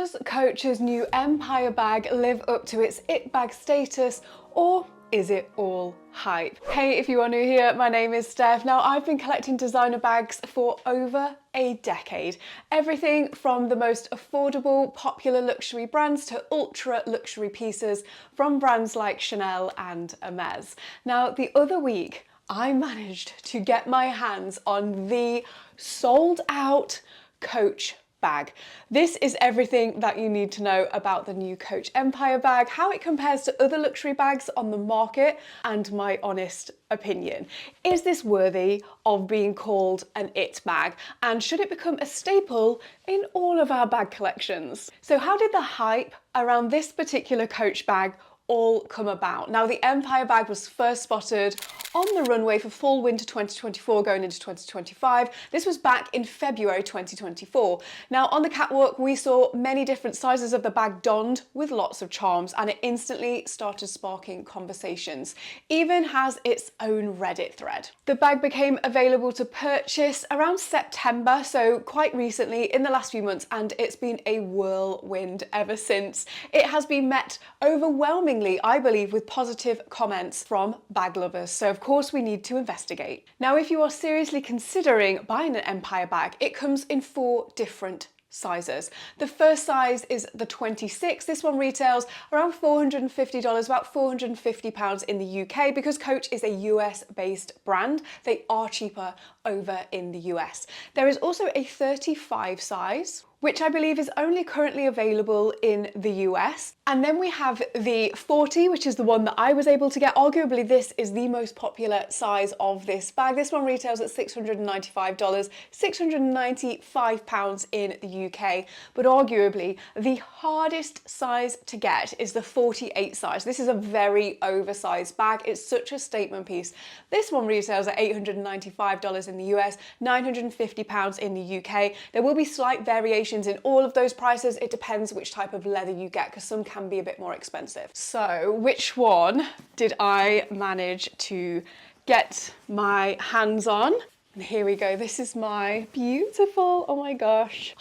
Does Coach's new Empire bag live up to its it bag status, or is it all hype? Hey, if you are new here, my name is Steph. Now, I've been collecting designer bags for over a decade. Everything from the most affordable, popular luxury brands to ultra luxury pieces from brands like Chanel and Hermes. Now, the other week, I managed to get my hands on the sold out Coach bag. This is everything that you need to know about the new Coach Empire bag, how it compares to other luxury bags on the market, and my honest opinion. Is this worthy of being called an it bag? And should it become a staple in all of our bag collections? So how did the hype around this particular Coach bag all come about? Now, the Empire bag was first spotted on the runway for fall winter 2024 going into 2025. This was back in February 2024. Now, on the catwalk, we saw many different sizes of the bag donned with lots of charms, and it instantly started sparking conversations. Even has its own Reddit thread. The bag became available to purchase around September, so quite recently in the last few months, and it's been a whirlwind ever since. It has been met overwhelmingly, I believe, with positive comments from bag lovers. So of course we need to investigate. Now, if you are seriously considering buying an Empire bag, it comes in 4 different sizes. The first size is the 26. This one retails around $450, about £450 in the UK. Because Coach is a US based brand, they are cheaper over in the US. There is also a 35 size, which I believe is only currently available in the US. And then we have the 40, which is the one that I was able to get. Arguably, this is the most popular size of this bag. This one retails at $695, £695 in the UK. But arguably, the hardest size to get is the 48 size. This is a very oversized bag. It's such a statement piece. This one retails at $895 in the US, £950 in the UK. There will be slight variations in all of those prices. It depends which type of leather you get, because some can be a bit more expensive. So which one did I manage to get my hands on? And here we go. This is my beautiful, oh my gosh,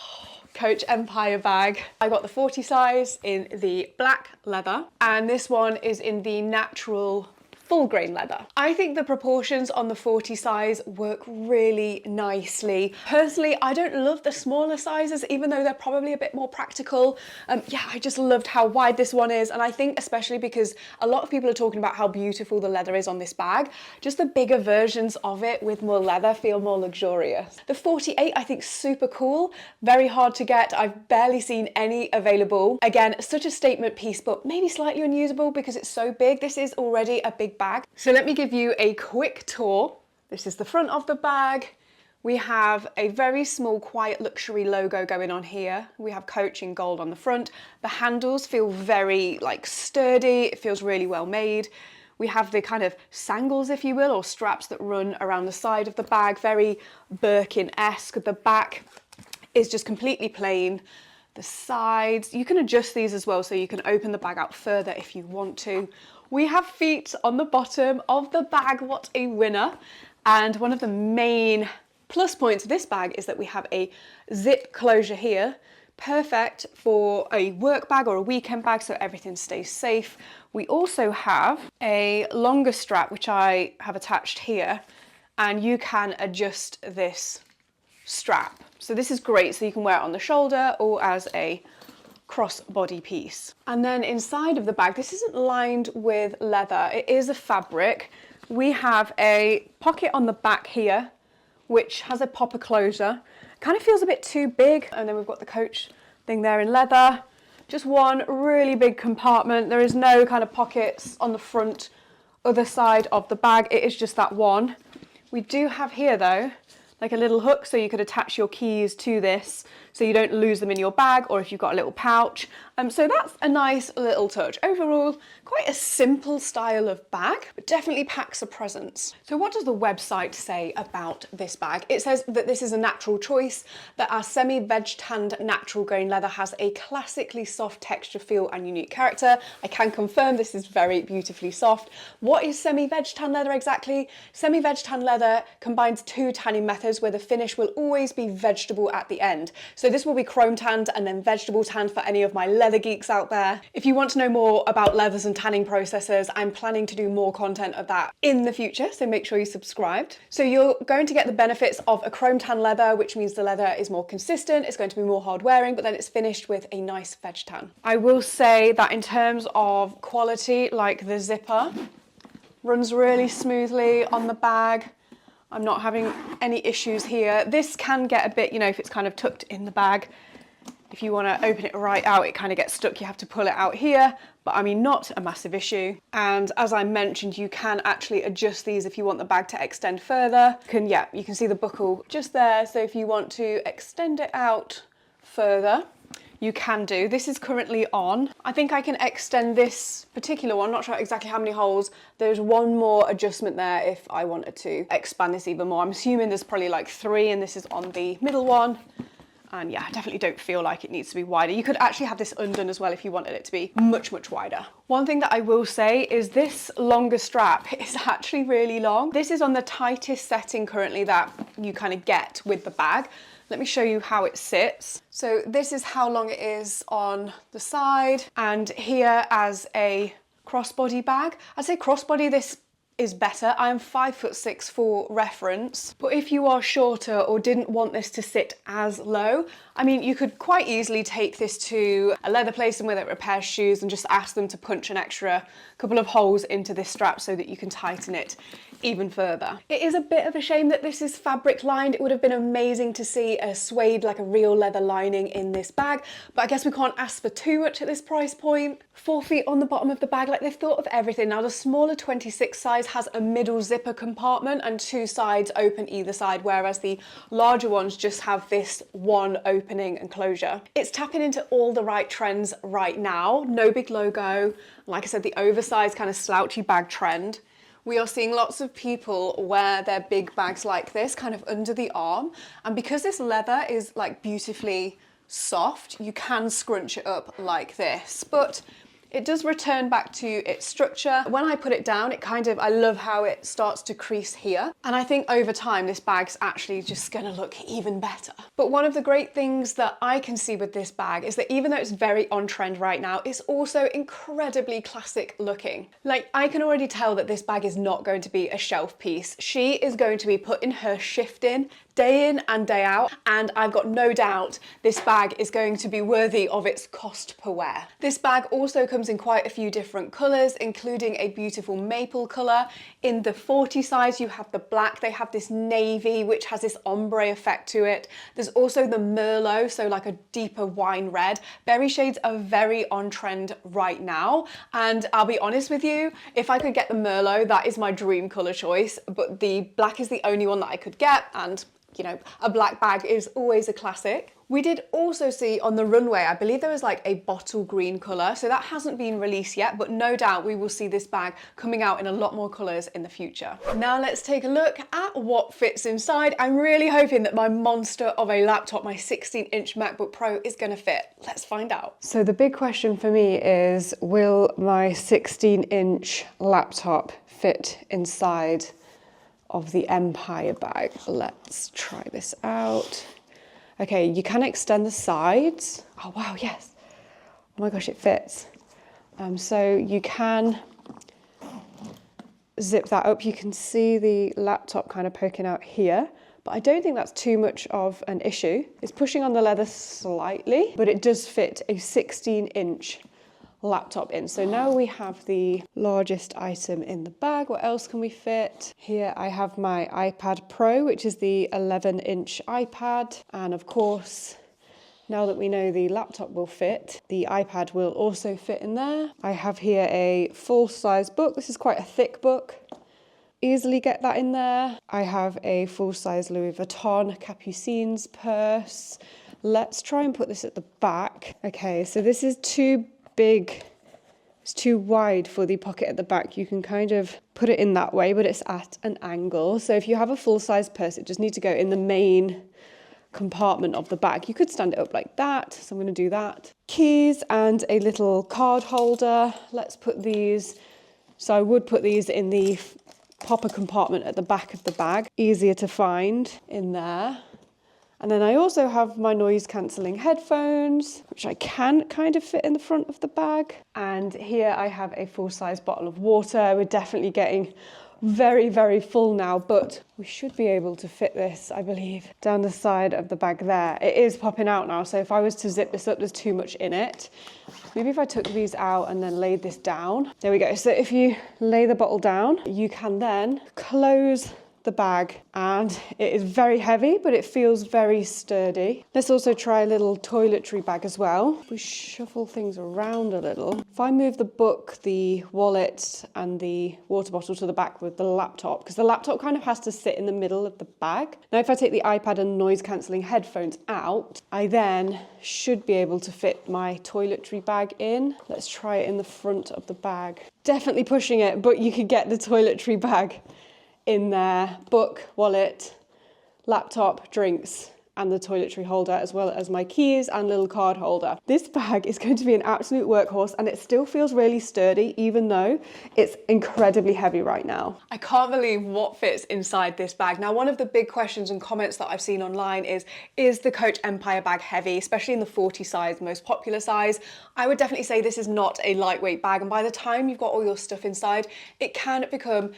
Coach Empire bag. I got the 40 size in the black leather, and this one is in the natural full grain leather. I think the proportions on the 40 size work really nicely. Personally, I don't love the smaller sizes, even though they're probably a bit more practical. Yeah, I just loved how wide this one is. And I think especially because a lot of people are talking about how beautiful the leather is on this bag, just the bigger versions of it with more leather feel more luxurious. The 48, I think, super cool, very hard to get. I've barely seen any available. Again, such a statement piece, but maybe slightly unusable because it's so big. This is already a big bag. So let me give you a quick tour. This is the front of the bag. We have a very small quiet luxury logo going on here. We have Coach in gold on the front. The handles feel very sturdy. It feels really well made. We have the kind of sangles, if you will, or straps that run around the side of the bag, very Birkin-esque. The back is just completely plain. The sides, you can adjust these as well, so you can open the bag out further if you want to. We have feet on the bottom of the bag. What a winner. And one of the main plus points of this bag is that we have a zip closure here, perfect for a work bag or a weekend bag, so everything stays safe. We also have a longer strap, which I have attached here, and you can adjust this strap. So this is great, so you can wear it on the shoulder or as a crossbody piece. And then inside of the bag, this isn't lined with leather, it is a fabric. We have a pocket on the back here, which has a popper closure. Kind of feels a bit too big. And then we've got the Coach thing there in leather. Just one really big compartment. There is no kind of pockets on the front, other side of the bag. It is just that one. We do have here though, like a little hook, so you could attach your keys to this so you don't lose them in your bag, or if you've got a little pouch. So that's a nice little touch. Overall, quite a simple style of bag, but definitely packs a presence. So what does the website say about this bag? It says that this is a natural choice, that our semi-veg tanned natural grain leather has a classically soft texture, feel and unique character. I can confirm this is very beautifully soft. What is semi-veg tan leather exactly? Semi-veg tan leather combines 2 tanning methods where the finish will always be vegetable at the end. So this will be chrome tanned and then vegetable tanned for any of my leather geeks out there. If you want to know more about leathers and tanning processes, I'm planning to do more content of that in the future, so make sure you're subscribed. So you're going to get the benefits of a chrome tan leather, which means the leather is more consistent, it's going to be more hard wearing, but then it's finished with a nice veg tan. I will say that in terms of quality, like the zipper runs really smoothly on the bag. I'm not having any issues here. This can get a bit, you know, if it's kind of tucked in the bag, if you want to open it right out, it kind of gets stuck. You have to pull it out here, but I mean, not a massive issue. And as I mentioned, you can actually adjust these if you want the bag to extend further. You can see the buckle just there. So if you want to extend it out further, you can do. This is currently on. I think I can extend this particular one, not sure exactly how many holes. There's one more adjustment there if I wanted to expand this even more. I'm assuming there's probably like 3 and this is on the middle one. And yeah, I definitely don't feel like it needs to be wider. You could actually have this undone as well if you wanted it to be much, much wider. One thing that I will say is this longer strap is actually really long. This is on the tightest setting currently that you kind of get with the bag. Let me show you how it sits. So this is how long it is on the side, and here as a crossbody bag. I'd say crossbody, this is better. I am 5'6" for reference, but if you are shorter or didn't want this to sit as low, I mean, you could quite easily take this to a leather place somewhere that repairs shoes and just ask them to punch an extra couple of holes into this strap so that you can tighten it even further. It is a bit of a shame that this is fabric lined. It would have been amazing to see a suede, like a real leather lining in this bag, but I guess we can't ask for too much at this price point. 4 feet on the bottom of the bag, like they've thought of everything. Now the smaller 26 size has a middle zipper compartment and 2 sides open either side, whereas the larger ones just have this one opening and closure. It's tapping into all the right trends right now. No big logo. Like I said, the oversized kind of slouchy bag trend. We are seeing lots of people wear their big bags like this, kind of under the arm. And because this leather is like beautifully soft, you can scrunch it up like this. But it does return back to its structure. When I put it down, it kind of, I love how it starts to crease here. And I think over time, this bag's actually just gonna look even better. But one of the great things that I can see with this bag is that even though it's very on trend right now, it's also incredibly classic looking. Like, I can already tell that this bag is not going to be a shelf piece. She is going to be putting her shift in and day out, and I've got no doubt this bag is going to be worthy of its cost per wear. This bag also comes in quite a few different colours, including a beautiful maple colour. In the 40 size, you have the black, they have this navy, which has this ombre effect to it. There's also the Merlot, so like a deeper wine red. Berry shades are very on trend right now, and I'll be honest with you, if I could get the Merlot, that is my dream colour choice, but the black is the only one that I could get, and you know, a black bag is always a classic. We did also see on the runway, I believe there was like a bottle green colour, so that hasn't been released yet, but no doubt we will see this bag coming out in a lot more colours in the future. Now let's take a look at what fits inside. I'm really hoping that my monster of a laptop, my 16-inch MacBook Pro, is going to fit. Let's find out. So the big question for me is, will my 16-inch laptop fit inside of the Empire bag? Let's try this out. Okay, you can extend the sides. Oh wow, yes. Oh my gosh, it fits. So you can zip that up. You can see the laptop kind of poking out here, but I don't think that's too much of an issue. It's pushing on the leather slightly, but it does fit a 16-inch laptop in. So now we have the largest item in the bag. What else can we fit? Here I have my iPad Pro, which is the 11-inch iPad. And of course, now that we know the laptop will fit, the iPad will also fit in there. I have here a full-size book. This is quite a thick book. Easily get that in there. I have a full-size Louis Vuitton Capucines purse. Let's try and put this at the back. Okay, so this is too big, it's too wide for the pocket at the back. You can kind of put it in that way, but it's at an angle. So if you have a full-size purse, it just needs to go in the main compartment of the bag. You could stand it up like that, so I'm going to do that. Keys and a little card holder. Let's put these, so I would put these in the popper compartment at the back of the bag. Easier to find in there. And then I also have my noise cancelling headphones, which I can kind of fit in the front of the bag. And here I have a full-size bottle of water. We're definitely getting very, very full now, but we should be able to fit this, I believe, down the side of the bag there. It is popping out now, so if I was to zip this up, there's too much in it. Maybe if I took these out and then laid this down. There we go. So if you lay the bottle down, you can then close the bag, and it is very heavy, but it feels very sturdy. Let's also try a little toiletry bag as well. We shuffle things around a little. If I move the book, the wallet and the water bottle to the back with the laptop, because the laptop kind of has to sit in the middle of the bag. Now if I take the iPad and noise cancelling headphones out, I then should be able to fit my toiletry bag in. Let's try it in the front of the bag. Definitely pushing it, but you could get the toiletry bag in there, book, wallet, laptop, drinks, and the toiletry holder, as well as my keys and little card holder. This bag is going to be an absolute workhorse, and it still feels really sturdy, even though it's incredibly heavy right now. I can't believe what fits inside this bag. Now, one of the big questions and comments that I've seen online is the Coach Empire bag heavy, especially in the 40 size, most popular size? I would definitely say this is not a lightweight bag, and by the time you've got all your stuff inside, it can become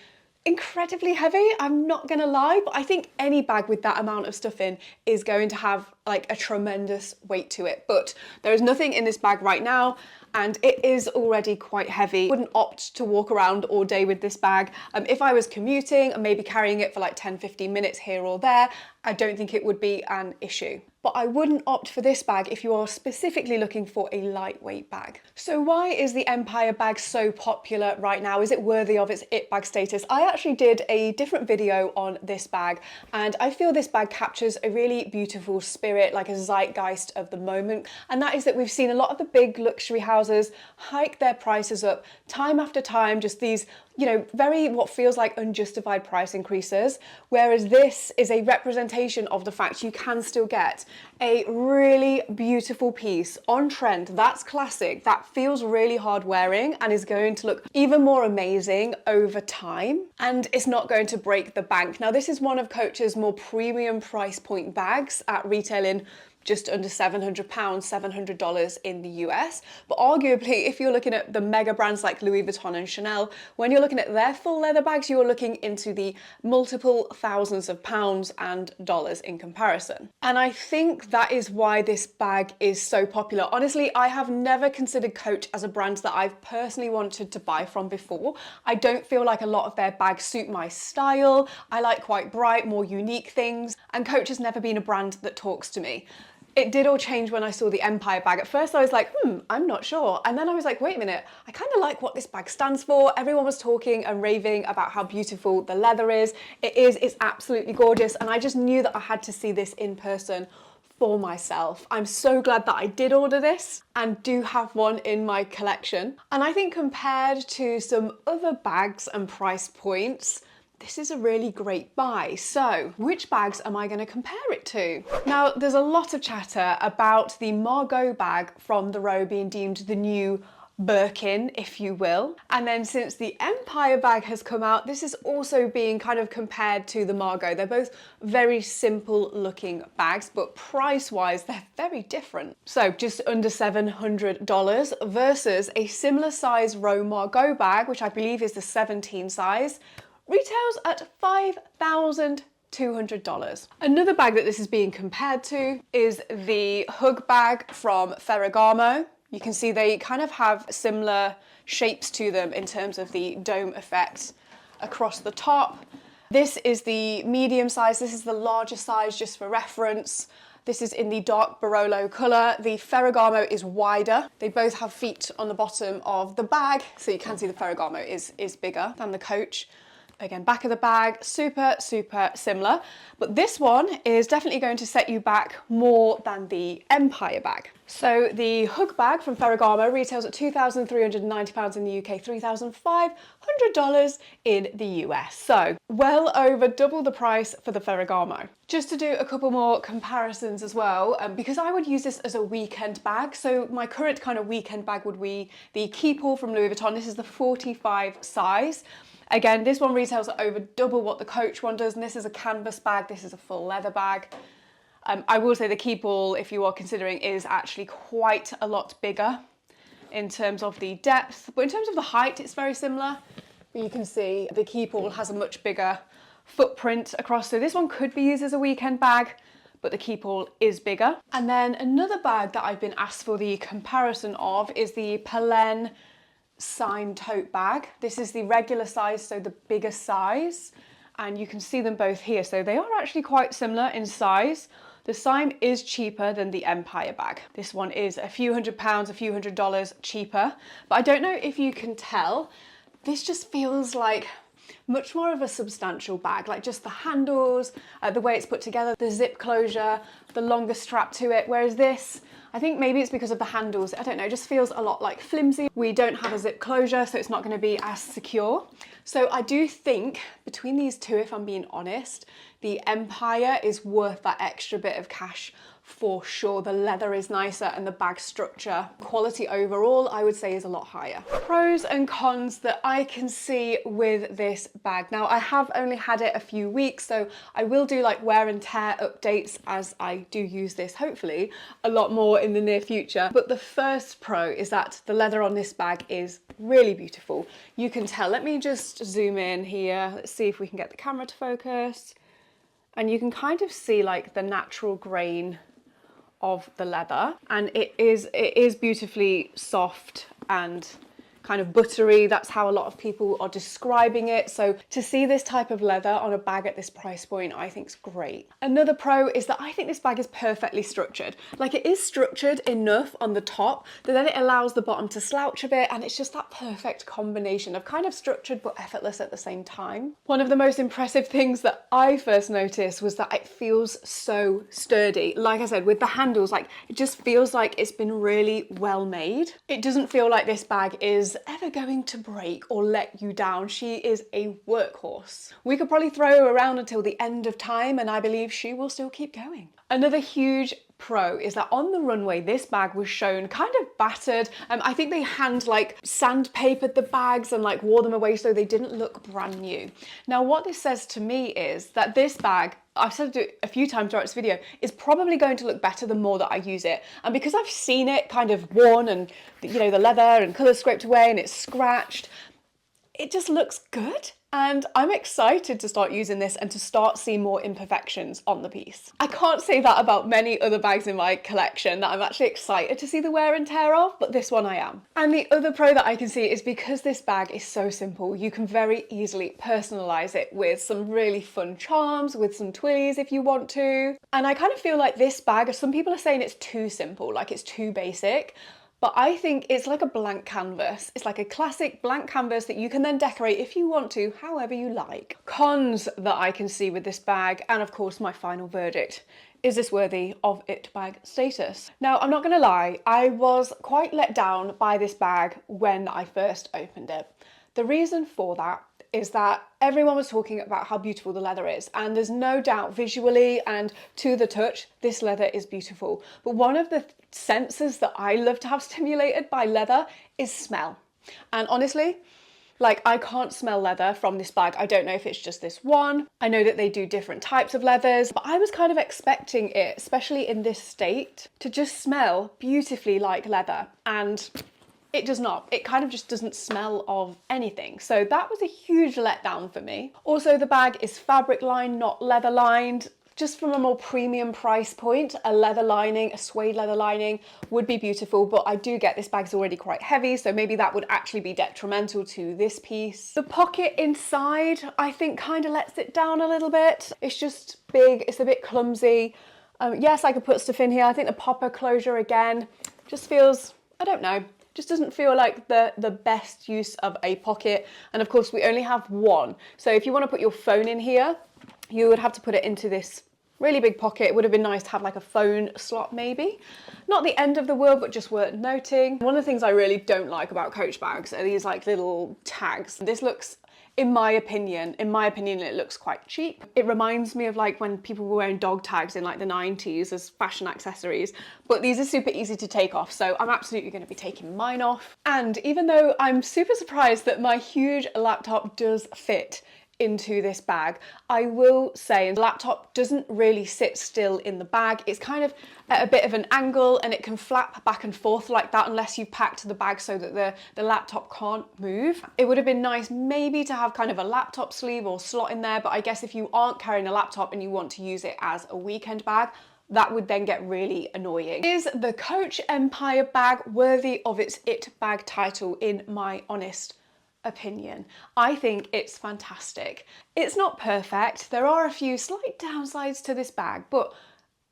incredibly heavy, I'm not gonna lie, but I think any bag with that amount of stuff in is going to have like a tremendous weight to it. But there is nothing in this bag right now, and it is already quite heavy. I wouldn't opt to walk around all day with this bag. If I was commuting and maybe carrying it for like 10-15 minutes here or there, I don't think it would be an issue. But I wouldn't opt for this bag if you are specifically looking for a lightweight bag. So why is the Empire bag so popular right now? Is it worthy of its it bag status? I actually did a different video on this bag, and I feel this bag captures a really beautiful spirit, like a zeitgeist of the moment. And that is that we've seen a lot of the big luxury houses hike their prices up time after time, just these, you know, very what feels like unjustified price increases, whereas this is a representation of the fact you can still get a really beautiful piece on trend, that's classic, that feels really hard wearing and is going to look even more amazing over time, and it's not going to break the bank. Now, this is one of Coach's more premium price point bags at retailing just under £700, $700 in the US. But arguably, if you're looking at the mega brands like Louis Vuitton and Chanel, when you're looking at their full leather bags, you're looking into the multiple thousands of pounds and dollars in comparison. And I think that is why this bag is so popular. Honestly, I have never considered Coach as a brand that I've personally wanted to buy from before. I don't feel like a lot of their bags suit my style. I like quite bright, more unique things, and Coach has never been a brand that talks to me. It did all change when I saw the Empire bag. At first I was like, I'm not sure. And then I was like, wait a minute, I kind of like what this bag stands for. Everyone was talking and raving about how beautiful the leather is. It's absolutely gorgeous. And I just knew that I had to see this in person for myself. I'm so glad that I did order this and do have one in my collection. And I think compared to some other bags and price points, this is a really great buy. So which bags am I going to compare it to? Now, there's a lot of chatter about the Margot bag from the row being deemed the new Birkin, if you will. And then since the Empire bag has come out, this is also being kind of compared to the Margot. They're both very simple looking bags, but price-wise, they're very different. So just under $700 versus a similar size row Margot bag, which I believe is the 17 size, retails at $5,200. Another bag that this is being compared to is the Hug bag from Ferragamo. You can see they kind of have similar shapes to them in terms of the dome effect across the top. This is the medium size, this is the larger size just for reference. This is in the dark Barolo colour. The Ferragamo is wider. They both have feet on the bottom of the bag, so you can see the Ferragamo is bigger than the Coach. Again, back of the bag, super, super similar. But this one is definitely going to set you back more than the Empire bag. So the Hug bag from Ferragamo retails at £2,390 in the UK, $3,500 in the US. So well over double the price for the Ferragamo. Just to do a couple more comparisons as well, because I would use this as a weekend bag. So my current kind of weekend bag would be the Keepall from Louis Vuitton. This is the 45 size. Again, this one retails at over double what the Coach one does, and this is a canvas bag, this is a full leather bag. I will say the keep all, if you are considering, is actually quite a lot bigger in terms of the depth, but in terms of the height, it's very similar. But you can see the keep all has a much bigger footprint across, so this one could be used as a weekend bag, but the keep all is bigger. And then another bag that I've been asked for the comparison of is the Pelen Sign tote bag. This is the regular size, so the bigger size, and you can see them both here. So they are actually quite similar in size. The Sign is cheaper than the Empire bag. This one is a few £100s, a few $100s cheaper, but I don't know if you can tell, this just feels like much more of a substantial bag, like just the handles, the way it's put together, the zip closure, the longer strap to it, whereas this, I think maybe it's because of the handles, I don't know, it just feels a lot like flimsy. We don't have a zip closure, so it's not going to be as secure. So I do think between these two, if I'm being honest, the Empire is worth that extra bit of cash for sure. The leather is nicer and the bag structure, quality overall, I would say is a lot higher. Pros and cons that I can see with this bag. Now I have only had it a few weeks, so I will do like wear and tear updates as I do use this, hopefully a lot more in the near future. But the first pro is that the leather on this bag is really beautiful. You can tell, let me just zoom in here. Let's see if we can get the camera to focus. And you can kind of see like the natural grain of the leather, and it is beautifully soft and kind of buttery. That's how a lot of people are describing it. So to see this type of leather on a bag at this price point, I think is great. Another pro is that I think this bag is perfectly structured. Like, it is structured enough on the top that then it allows the bottom to slouch a bit, and it's just that perfect combination of kind of structured but effortless at the same time. One of the most impressive things that I first noticed was that it feels so sturdy. Like I said, with the handles, like, it just feels like it's been really well made. It doesn't feel like this bag is ever going to break or let you down. She is a workhorse. We could probably throw her around until the end of time, and I believe she will still keep going. Another huge pro is that on the runway, this bag was shown kind of battered. I think they sandpapered the bags and like wore them away so they didn't look brand new. Now, what this says to me is that this bag, I've said it a few times throughout this video, is probably going to look better the more that I use it. And because I've seen it kind of worn and, you know, the leather and colour scraped away and it's scratched, it just looks good. And I'm excited to start using this and to start seeing more imperfections on the piece. I can't say that about many other bags in my collection that I'm actually excited to see the wear and tear of, but this one I am. And the other pro that I can see is because this bag is so simple, you can very easily personalize it with some really fun charms, with some twillies if you want to. And I kind of feel like this bag, some people are saying it's too simple, like it's too basic. But I think it's like a blank canvas. It's like a classic blank canvas that you can then decorate if you want to, however you like. Cons that I can see with this bag, and of course my final verdict, is this worthy of it bag status? Now, I'm not gonna lie, I was quite let down by this bag when I first opened it. The reason for that is that everyone was talking about how beautiful the leather is, and there's no doubt visually and to the touch, this leather is beautiful. But one of the senses that I love to have stimulated by leather is smell. And honestly, like, I can't smell leather from this bag. I don't know if it's just this one. I know that they do different types of leathers, but I was kind of expecting it, especially in this state, to just smell beautifully like leather. And it does not. It kind of just doesn't smell of anything. So that was a huge letdown for me. Also, the bag is fabric lined, not leather lined. Just from a more premium price point, a leather lining, a suede leather lining would be beautiful, but I do get this bag's already quite heavy, so maybe that would actually be detrimental to this piece. The pocket inside, I think, kind of lets it down a little bit. It's just big, it's a bit clumsy. Yes, I could put stuff in here. I think the popper closure again just feels, I don't know, just doesn't feel like the best use of a pocket. And of course, we only have one. So if you want to put your phone in here, you would have to put it into this really big pocket. It would have been nice to have like a phone slot maybe. Not the end of the world, but just worth noting. One of the things I really don't like about Coach bags are these like little tags. This looks, in my opinion, it looks quite cheap. It reminds me of like when people were wearing dog tags in like the 90s as fashion accessories, but these are super easy to take off. So I'm absolutely going to be taking mine off. And even though I'm super surprised that my huge laptop does fit into this bag. I will say the laptop doesn't really sit still in the bag. It's kind of at a bit of an angle and it can flap back and forth like that unless you've packed the bag so that the laptop can't move. It would have been nice maybe to have kind of a laptop sleeve or slot in there, but I guess if you aren't carrying a laptop and you want to use it as a weekend bag, that would then get really annoying. Is the Coach Empire bag worthy of its It Bag title in my honest opinion? I think it's fantastic. It's not perfect. There are a few slight downsides to this bag, but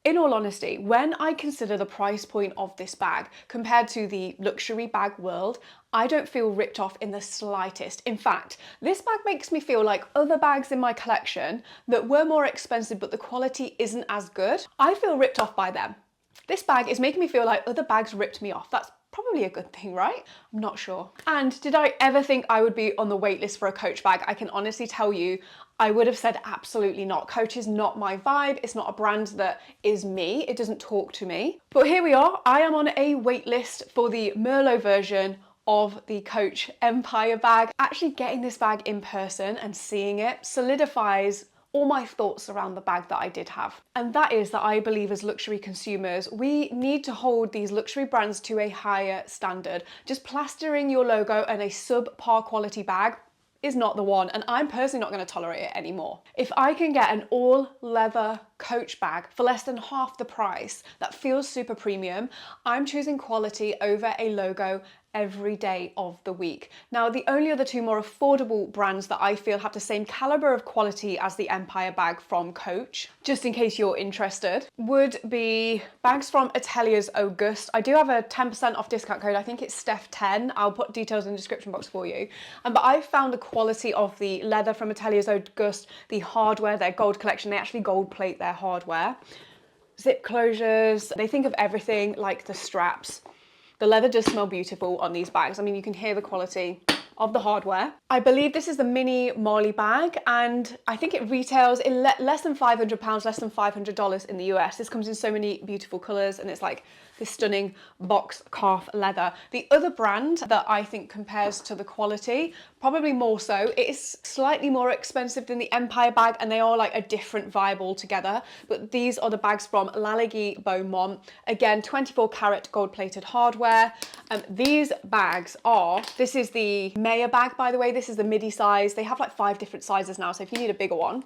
in all honesty, when I consider the price point of this bag compared to the luxury bag world, I don't feel ripped off in the slightest. In fact, this bag makes me feel like other bags in my collection that were more expensive but the quality isn't as good, I feel ripped off by them. This bag is making me feel like other bags ripped me off. That's probably a good thing, right? I'm not sure. And did I ever think I would be on the wait list for a Coach bag? I can honestly tell you, I would have said absolutely not. Coach is not my vibe. It's not a brand that is me. It doesn't talk to me. But here we are. I am on a wait list for the Merlot version of the Coach Empire bag. Actually getting this bag in person and seeing it solidifies all my thoughts around the bag that I did have. And that is that I believe as luxury consumers, we need to hold these luxury brands to a higher standard. Just plastering your logo and a subpar quality bag is not the one, and I'm personally not going to tolerate it anymore. If I can get an all leather Coach bag for less than half the price that feels super premium, I'm choosing quality over a logo every day of the week. Now, the only other two more affordable brands that I feel have the same caliber of quality as the Empire bag from Coach, just in case you're interested, would be bags from Atelier's Auguste. I do have a 10% off discount code. I think it's Steph10. I'll put details in the description box for you. But I found the quality of the leather from Atelier's Auguste, the hardware, their gold collection, they actually gold plate their hardware. Zip closures, they think of everything like the straps. The leather does smell beautiful on these bags. I mean, you can hear the quality of the hardware. I believe this is the mini Marley bag, and I think it retails in less than £500, less than $500 in the US. This comes in so many beautiful colors, and it's like this stunning box calf leather. The other brand that I think compares to the quality, probably more so, it is slightly more expensive than the Empire bag, and they are like a different vibe altogether. But these are the bags from Lalligie Beaumont. Again, 24 karat gold plated hardware. These bags are, this is the Mayer bag, by the way. This is the midi size. They have like 5 different sizes now, so if you need a bigger one,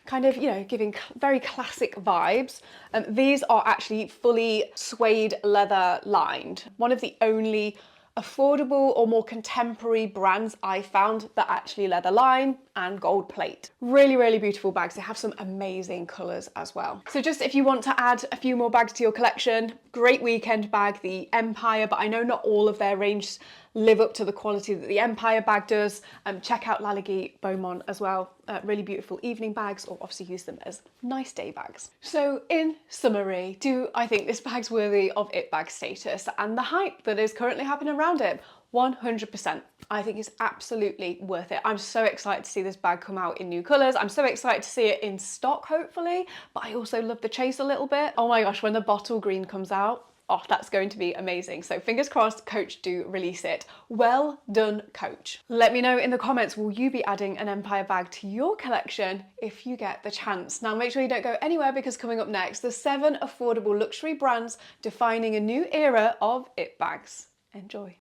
kind of, you know, giving very classic vibes. These are actually fully suede leather lined. One of the only affordable or more contemporary brands I found that actually leather line and gold plate. Really, really beautiful bags. They have some amazing colors as well. So just if you want to add a few more bags to your collection, great weekend bag, the Empire, but I know not all of their range live up to the quality that the Empire bag does. Check out Lalligie Beaumont as well. Really beautiful evening bags, or obviously use them as nice day bags. So in summary, do I think this bag's worthy of it bag status and the hype that is currently happening around it? 100%. I think it's absolutely worth it. I'm so excited to see this bag come out in new colours. I'm so excited to see it in stock, hopefully, but I also love the chase a little bit. Oh my gosh, when the bottle green comes out, oh, that's going to be amazing. So fingers crossed Coach do release it. Well done, Coach. Let me know in the comments, will you be adding an Empire bag to your collection if you get the chance? Now make sure you don't go anywhere, because coming up next, the 7 affordable luxury brands defining a new era of it bags. Enjoy.